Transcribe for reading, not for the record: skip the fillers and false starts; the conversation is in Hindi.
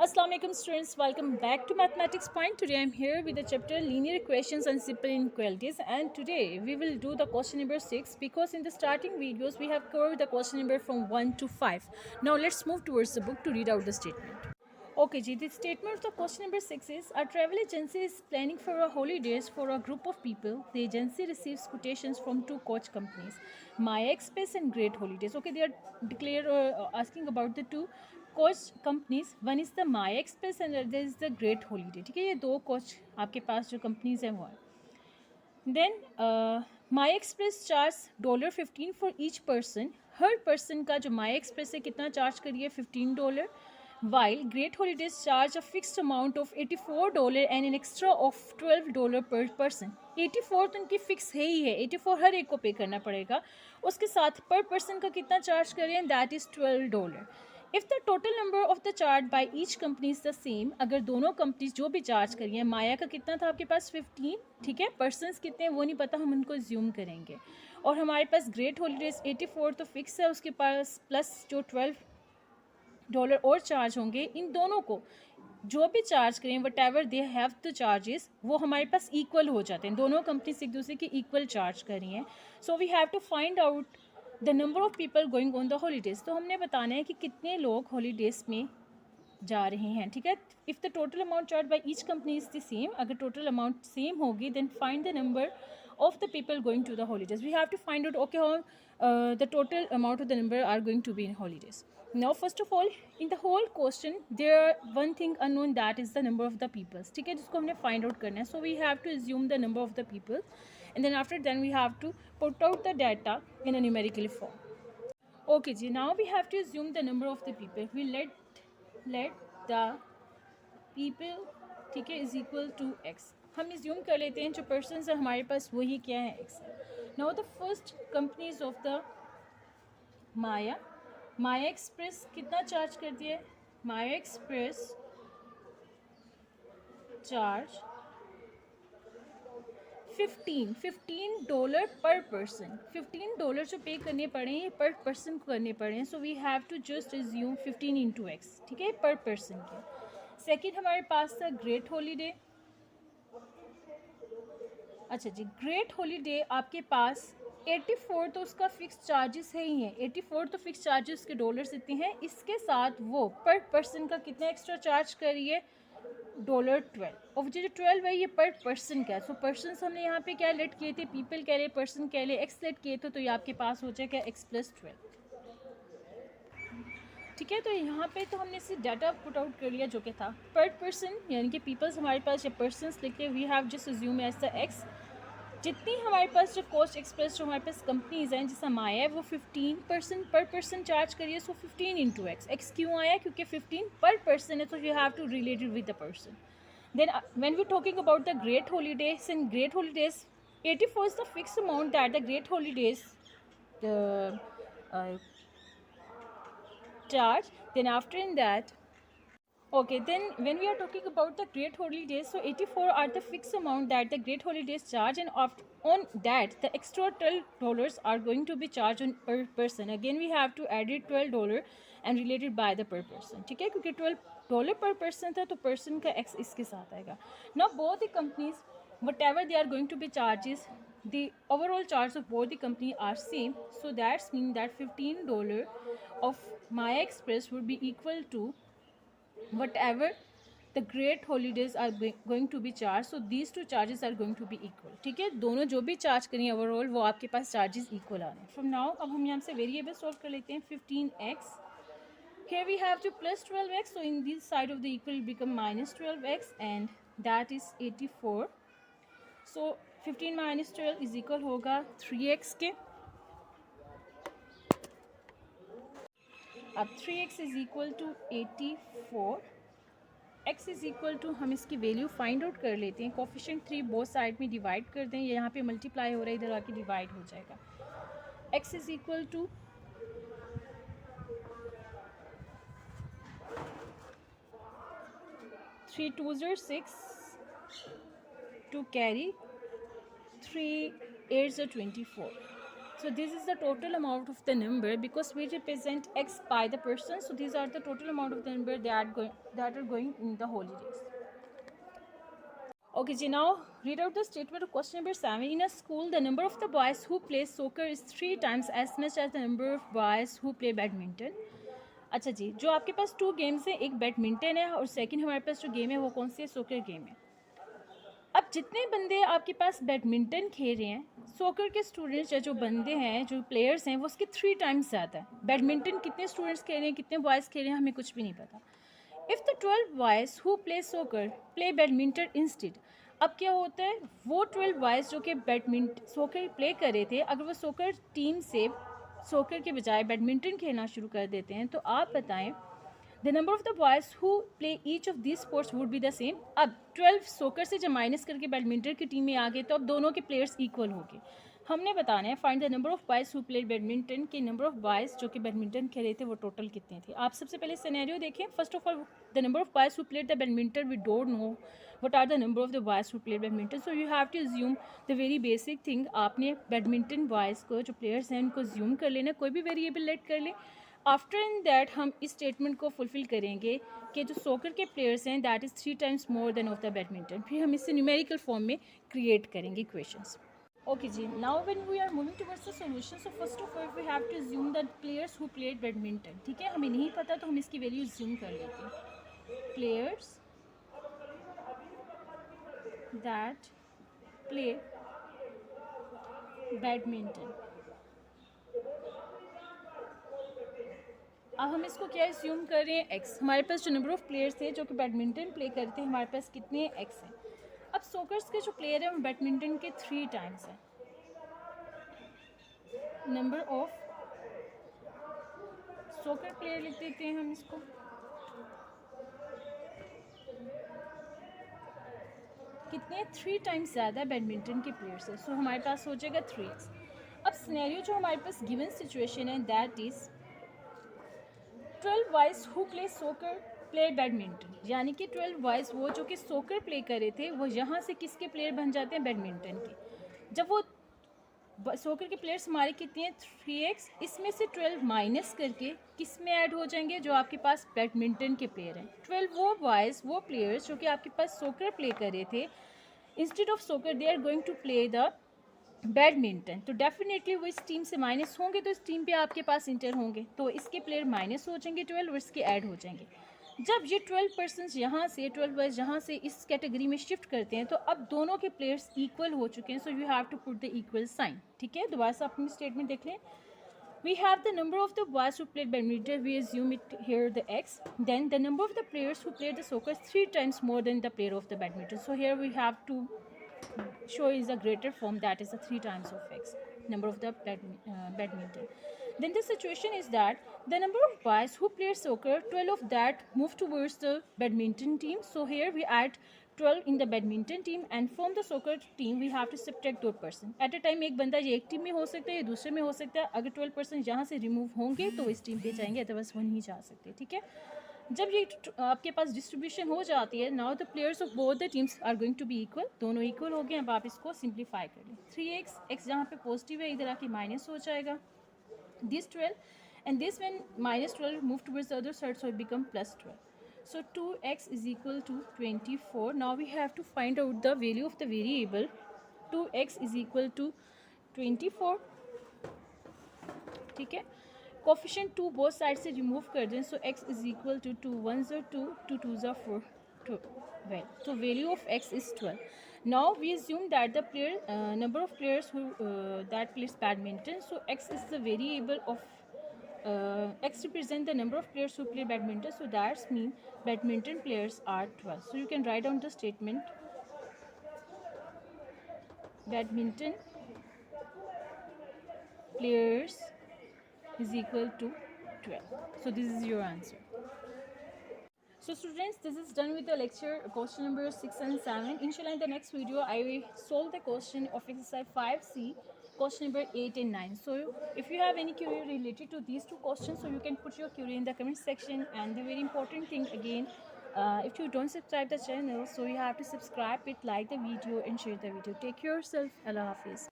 Assalamu alaikum students, welcome back to Mathematics Point. Today I am here with the chapter Linear Equations and Simple Inequalities, and today we will do the question number 6 because in the starting videos we have covered the question number from 1 to 5. Now let's move towards the book to read out the statement. Okay, Ji, the statement of the question number 6 is a travel agency is planning for a holidays for a group of people. The agency receives quotations from two coach companies, Maya Express and Great Holidays. Okay, they are asking about the two coach companies. One is the Maya express and other is the great holiday. ठीक है, ये दो कोच आपके पास जो कंपनीज हैं वो है. Then Maya express charge $15 for each person. हर पर्सन का जो माया एक्सप्रेस है कितना चार्ज करिए, $15. While great holidays charge a fixed amount of $84 and an extra of $12 per person. 84 तो उनकी फिक्स है ही है, 84 हर एक को पे करना पड़ेगा. उसके साथ पर पर्सन का कितना चार्ज करें, that is $12. If the total number of the charge by each company is the same, अगर दोनों कंपनीज जो भी चार्ज करी हैं, माया का कितना था आपके पास 15, ठीक है, पर्सनस कितने हैं वो नहीं पता, हम उनको ज्यूम करेंगे. और हमारे पास ग्रेट हॉलीडेज 84 तो फिक्स है, उसके पास प्लस जो $12 और चार्ज होंगे. इन दोनों को जो भी चार्ज करें, what ever they have the charges, वो हमारे पास इक्वल हो जाते हैं. दोनों कंपनीज एक दूसरे की इक्वल चार्ज कर रही हैं. So we have to find out the number of people going on the holidays. तो हमने बताना है कि कितने लोग हॉलीडेज़ में जा रहे हैं. ठीक है, if the total amount charge by each company is the same, अगर टोटल अमाउंट सेम होगी then find the number of the people going to the holidays. We have to find out, okay, how the total amount of the number are going to be in holidays. Now first of all, in the whole question there are one thing unknown, that is the number of the peoples. ठीक है, जिसको हमने find out करना है. So we have to assume the number of the people, and then after then we have to put out the data in a numerical form. Okay ji, now we have to assume the number of the people. We let the people, ठीक है, is equal to x. हम इज्यूम कर लेते हैं जो पर्सन है हमारे पास वही क्या है, x. Now the first companies of the Maya express कितना चार्ज कर दिया है, माया एक्सप्रेस चार्ज $15 पर पर्सन. $15 जो पे करने पड़े हैं पर पर्सन को करने पड़े हैं. So we have to just assume 15 into x, ठीक है, पर पर्सन के. सेकेंड हमारे पास था ग्रेट हॉलीडे. अच्छा जी, ग्रेट हॉलीडे आपके पास 84 तो उसका फिक्स चार्जेस है ही है, 84 तो फिक्स चार्जेस के डॉलर्स इतने हैं. इसके साथ वो पर पर्सन का कितना एक्स्ट्रा चार्ज करिए, $12. और जो 12 है ये पर पर्सन का है. सो पर्सन हमने यहाँ पे क्या लेट किए थे, पीपल कह रहे, पर्सन कह रहे, एक्स लेट किए थे, तो ये आपके पास हो जाएगा x + 12. ठीक है, तो यहाँ पे तो हमने सिर्फ डाटा पुट आउट कर लिया जो कि था पर पर्सन, यानी कि पीपल्स हमारे पास या पर्सनस लिखे, we have just assume as the x. जितनी हमारे पास जो कोस्ट एक्सप्रेस जो हमारे पास कंपनीज हैं जैसा माया है वो 15% पर पर्सन चार्ज करिए. सो 15 इंटू एक्स. एक्स क्यों आया, क्योंकि 15 पर पर्सन है, तो you have to related with the person. Then when we talking about the great holidays, in great holidays 84 is the fix amount that the great holidays charge. Then after in that, okay, then when we are talking about the great holidays, so 84 are the fixed amount that the great holidays charge, and after on that the extra $12 are going to be charged on per person. Again we have to add it $12 and related by the per person. ठीक है, क्योंकि $12 per person था तो person का x इसके साथ आएगा. Now both the companies, whatever they are going to be charges, the overall charge of both the company are same. So that's mean that $15 of Maya Express would be equal to whatever the great holidays are going to be charged. So these two charges are going to be equal. ठीक है, दोनों जो भी चार्ज करें ओवरऑल वो आपके पास चार्जेस इक्वल आ रहे हैं. फ्रॉम नाउ अब हम यहाँ से वेरिएबल सॉल्व कर लेते हैं. 15x, here we have to plus 12x, so in this side of the equal become minus 12x, and that is 84. so 15 minus 12 is equal होगा 3x के. अब 3x is equal to 84. x is equal to, हम इसकी वैल्यू फाइंड आउट कर लेते हैं. कोफिशिएंट 3 बोथ साइड में डिवाइड कर दें, यहाँ पे मल्टीप्लाई हो रहा है, इधर आके डिवाइड हो जाएगा. x is equal to 3 2s are 6, to carry 3 8s are 24. So this is the total amount of the number because we represent x by the person. So these are the total amount of the number that are going in the holidays. Okay, ji, now read out the statement of question number 7. In a school, the number of the boys who play soccer is 3 times as much as the number of boys who play badminton. अच्छा जी, जो आपके पास 2 गेम्स हैं, एक बैडमिंटन है और सेकंड हमारे पास जो गेम है वो कौन सी है, सोकर गेम है. अब जितने बंदे आपके पास बैडमिंटन खेल रहे हैं, सोकर के स्टूडेंट्स या जो बंदे हैं, जो प्लेयर्स हैं, वो उसके 3 टाइम्स ज़्यादा है. बैडमिंटन कितने स्टूडेंट्स खेल रहे हैं, कितने बॉयज़ खेल रहे हैं, हमें कुछ भी नहीं पता. If the 12 boys who play सोकर प्ले बैडमिंटन इंस्टेड, अब क्या होता है, वो 12 बॉयज़ जो कि सोकर प्ले कर रहे थे, अगर वो सोकर टीम से सोकर के बजाय बैडमिंटन खेलना शुरू कर देते हैं, तो आप बताएं the number of the boys who play each of this sports would be the same. अब 12 सोकर से जब माइनस करके बैडमिंटन की टीम में आ गए तो अब दोनों के प्लेयर्स इक्वल हो गए. हमने बताना है find the number of boys who played badminton के नंबर ऑफ बॉयज़ जो कि बैडमिंटन खेले थे वो टोटल कितने थे. आप सबसे पहले सिनेरियो देखें. First of all the number of boys who played the badminton we don't know what are the number of the boys who play badminton. So you have to assume the very basic thing. आपने बैडमिंटन बॉयज़ को जो प्लेयर्स हैं उनको assume कर लेना, कोई भी वेरिएबल लेट कर लें. आफ्टर इन दैट हम इस स्टेटमेंट को फुलफिल करेंगे कि जो सोकर के प्लेयर्स हैं that is 3 times more than of the badminton. फिर हम इसे न्यूमेरिकल फॉर्म में क्रिएट करेंगे इक्वेशंस. ओके जी, now when we are moving towards the solution, so first of all we have to assume the players who played badminton. ठीक है, हमें नहीं पता तो हम इसकी वैल्यू अज्यूम कर लेते हैं. Players that play badminton. अब हम इसको क्या अस्यूम कर रहे हैं, एक्स. हमारे पास जो नंबर ऑफ प्लेयर्स थे जो कि बैडमिंटन प्ले करते हैं, हमारे पास कितने एक्स हैं. अब सोकर्स के जो प्लेयर हैं वो बैडमिंटन के 3 टाइम्स हैं. नंबर ऑफ सोकर प्लेयर लिख देते हैं हम इसको. कितने 3 टाइम्स ज़्यादा बैडमिंटन के प्लेयर्स हैं. सो हमारे पास हो जाएगा 3x. अब सिनेरियो जो हमारे पास गिवन सिचुएशन है that is 12 boys who play सोकर प्ले बैडमिंटन. यानी कि 12 बॉयज़ वो जो कि सोकर प्ले कर रहे थे वो यहाँ से किसके प्लेयर बन जाते हैं, बैडमिंटन के. जब वो सोकर के प्लेयर्स हमारे कितने हैं, 3x. इसमें से 12 माइनस करके किस में ऐड हो जाएंगे, जो आपके पास बैडमिंटन के प्लेयर हैं. 12 वो बॉयज़ वो प्लेयर्स जो कि आपके पास सोकर प्ले कर रहे थे, instead of soccer they are going to play the badminton. तो डेफिनेटली वो इस टीम से माइनस होंगे तो इस टीम पे आपके पास इंटर होंगे, तो इसके प्लेयर माइनस हो जाएंगे 12 और इसके ऐड हो जाएंगे. जब ये 12 पर्सनस यहाँ से 12 बॉयज़ यहाँ से इस कैटेगरी में शिफ्ट करते हैं तो अब दोनों के प्लेयर्स इक्वल हो चुके हैं. So you have to put the equal sign. ठीक है, दोबारा से अपनी स्टेटमेंट देख लें. We have the number of the boys who played badminton. We assume it here the x. Then the number of the players who played the soccer is 3 times more than the player of the badminton. So here we have to show is a greater form, that is the 3 times of x, number of the badminton. Then the situation is that the number of boys who played soccer, 12 of that move towards the badminton team. So here we add 12 in the badminton team and from the soccer team we have to subtract 2 person. At a time एक बंदा ये एक टीम में हो सकता है, ये दूसरे में हो सकता है. अगर 12 person यहाँ से रिमूव होंगे तो इस टीम पे जाएंगे, अदरवाइज वो नहीं जा सकते. ठीक है, जब ये आपके पास डिस्ट्रीब्यूशन हो जाती है, now the players of both the teams are going to be equal. दोनों इक्वल हो गए. अब आप इसको सिंप्लीफाई कर लें. 3x, x जहाँ पे पॉजिटिव है इधर आके माइनस हो जाएगा. This 12 and this when minus 12 move towards the other side, so it become plus 12. So 2x is equal to 24. Now we have to find out the value of the variable. 2x is equal to 24. ठीक है, कोफिशिएंट 2 बोथ साइड से रिमूव कर दें. So x is equal to 2 1s are 2, 2 2s are 4, 12. So value of x is 12. Now we assume that the number of players who that plays badminton. So x is the variable of x represent the number of players who play badminton. So that's mean badminton players are 12. So you can write down the statement. Badminton players is equal to 12. So this is your answer. So students, this is done with the lecture question number 6 and 7. Inshallah in the next video I will solve the question of exercise 5C, question number 8 and 9. So if you have any query related to these 2 questions, so you can put your query in the comment section. And the very important thing again, if you don't subscribe the channel, so you have to subscribe it, like the video and share the video. Take care yourself. Allah Hafiz.